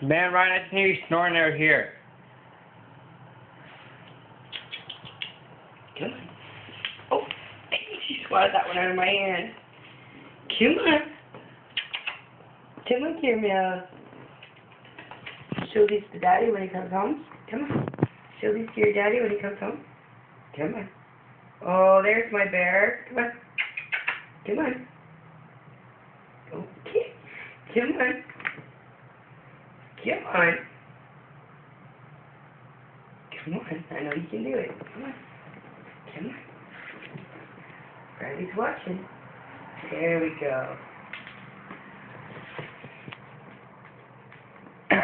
Man, Ryan, I just hear you snoring out here. Come on. Oh, she swatted that one out of my hand. Come on. Come on here, meow. Show these to Daddy when he comes home. Come on. Show these to your daddy when he comes home. Come on. Oh, there's my bear. Come on. Come on. Okay. Come on. Come on. Come on. I know you can do it. Come on. Come on. Riley's watching. There we go. Come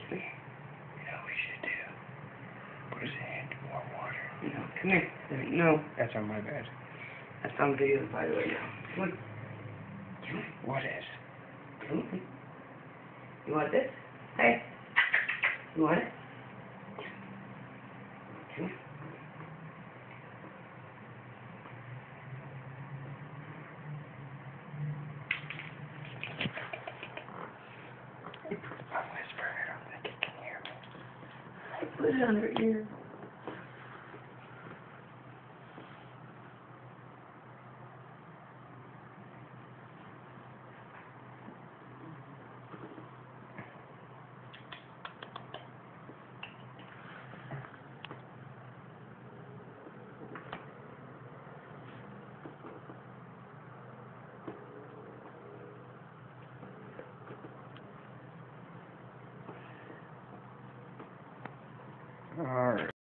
here. You know what we should do? Put his hand in warm water. No, come here. No. That's on my bed. That's on video, by the way, now. Come on. Come on. What is? Come on. You want this? Hey. You want it? Come on. I'm whispering. I don't think he can hear me. Put it on her ear. Alright.